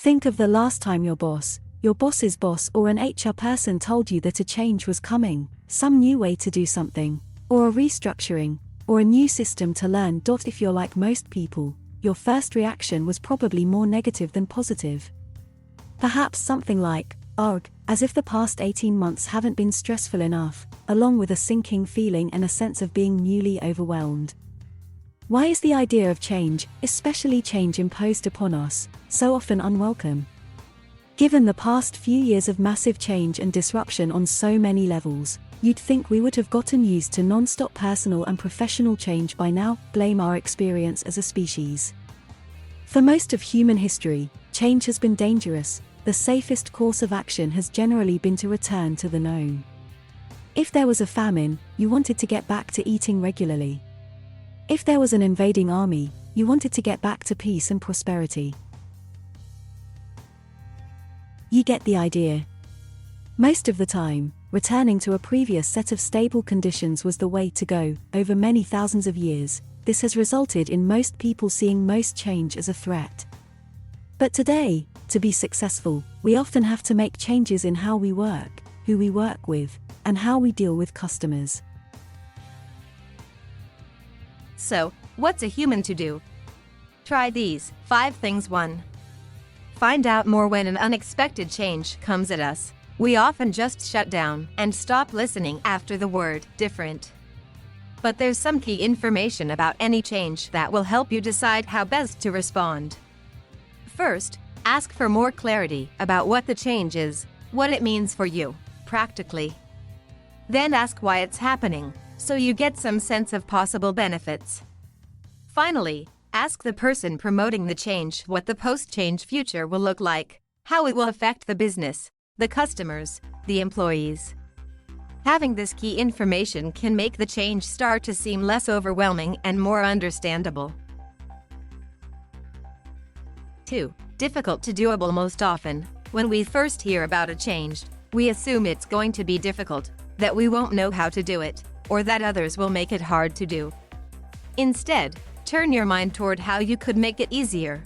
Think of the last time your boss, your boss's boss, or an HR person told you that a change was coming, some new way to do something, or a restructuring, or a new system to learn. If you're like most people, your first reaction was probably more negative than positive. Perhaps something like, Arrgh, as if the past 18 months haven't been stressful enough, along with a sinking feeling and a sense of being newly overwhelmed. Why is the idea of change, especially change imposed upon us, so often unwelcome? Given the past few years of massive change and disruption on so many levels, you'd think we would have gotten used to non-stop personal and professional change by now. Blame our experience as a species. For most of human history, change has been dangerous. The safest course of action has generally been to return to the known. If there was a famine, you wanted to get back to eating regularly. If there was an invading army, you wanted to get back to peace and prosperity. You get the idea. Most of the time, returning to a previous set of stable conditions was the way to go. Over many thousands of years, this has resulted in most people seeing most change as a threat. But today, to be successful, we often have to make changes in how we work, who we work with, and how we deal with customers. So, what's a human to do? Try these 5 things. 1. Find out more when an unexpected change comes at us. We often just shut down and stop listening after the word different. But there's some key information about any change that will help you decide how best to respond. First, ask for more clarity about what the change is, what it means for you, practically. Then ask why it's happening, so you get some sense of possible benefits. Finally, ask the person promoting the change what the post-change future will look like, how it will affect the business, the customers, the employees. Having this key information can make the change start to seem less overwhelming and more understandable. 2. Difficult to doable. Most often, when we first hear about a change, we assume it's going to be difficult, that we won't know how to do it, or that others will make it hard to do. Instead, turn your mind toward how you could make it easier.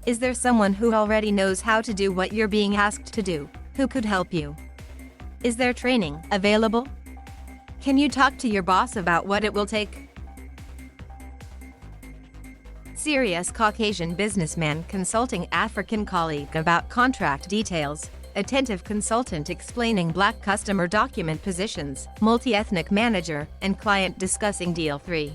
Is there someone who already knows how to do what you're being asked to do, who could help you? Is there training available? Can you talk to your boss about what it will take? Serious Caucasian businessman consulting African colleague about contract details. Attentive consultant explaining Black customer document positions. Multi-ethnic manager and client discussing deal. 3.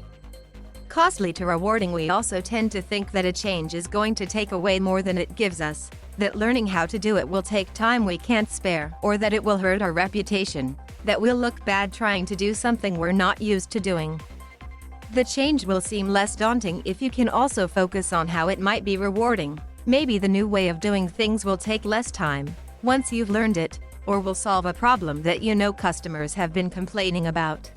Costly to rewarding. We also tend to think that a change is going to take away more than it gives us, that learning how to do it will take time we can't spare, or that it will hurt our reputation, that we'll look bad trying to do something we're not used to doing. The change will seem less daunting if you can also focus on how it might be rewarding. Maybe the new way of doing things will take less time once you've learned it, or will solve a problem that you know customers have been complaining about.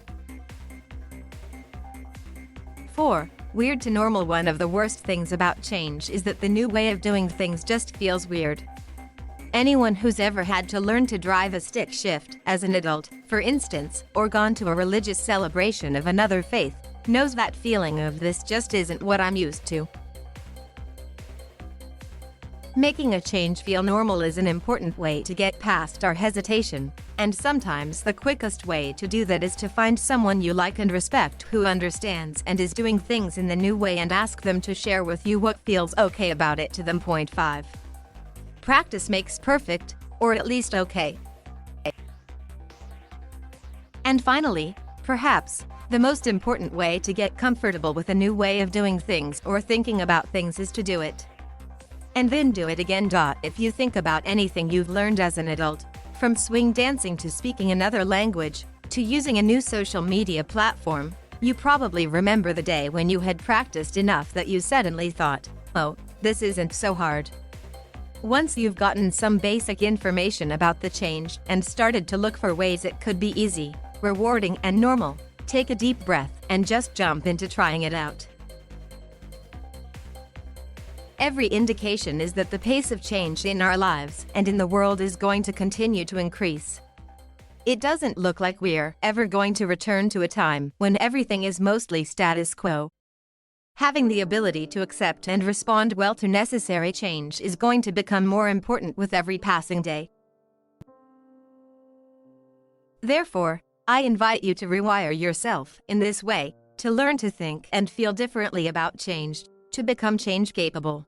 4. Weird to normal. One of the worst things about change is that the new way of doing things just feels weird. Anyone who's ever had to learn to drive a stick shift as an adult, for instance, or gone to a religious celebration of another faith, knows that feeling of this just isn't what I'm used to. Making a change feel normal is an important way to get past our hesitation, and sometimes the quickest way to do that is to find someone you like and respect who understands and is doing things in the new way and ask them to share with you what feels okay about it to them. 5. Practice makes perfect, or at least okay. And finally, perhaps, the most important way to get comfortable with a new way of doing things or thinking about things is to do it. And then do it again. If you think about anything you've learned as an adult, from swing dancing to speaking another language, to using a new social media platform, you probably remember the day when you had practiced enough that you suddenly thought, oh, this isn't so hard. Once you've gotten some basic information about the change and started to look for ways it could be easy, rewarding, and normal, take a deep breath and just jump into trying it out. Every indication is that the pace of change in our lives and in the world is going to continue to increase. It doesn't look like we're ever going to return to a time when everything is mostly status quo. Having the ability to accept and respond well to necessary change is going to become more important with every passing day. Therefore, I invite you to rewire yourself in this way, to learn to think and feel differently about change, to become change capable.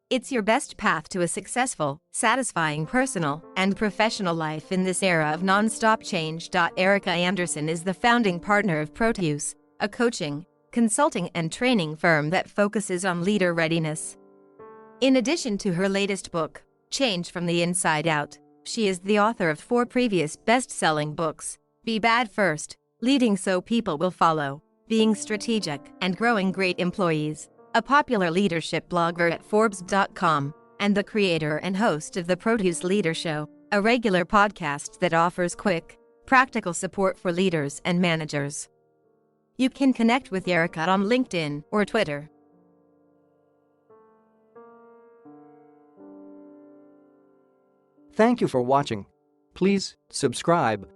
It's your best path to a successful, satisfying personal and professional life in this era of non-stop change. ERIKA Andersen is the founding partner of Proteus, a coaching, consulting and training firm that focuses on leader readiness. In addition to her latest book, Change from the Inside Out, she is the author of 4 previous best-selling books: Be Bad First, Leading So People Will Follow, Being Strategic, and Growing Great Employees, a popular leadership blogger at Forbes.com, and the creator and host of the Proteus Leader Show, a regular podcast that offers quick, practical support for leaders and managers. You can connect with ERIKA on LinkedIn or Twitter. Thank you for watching. Please subscribe,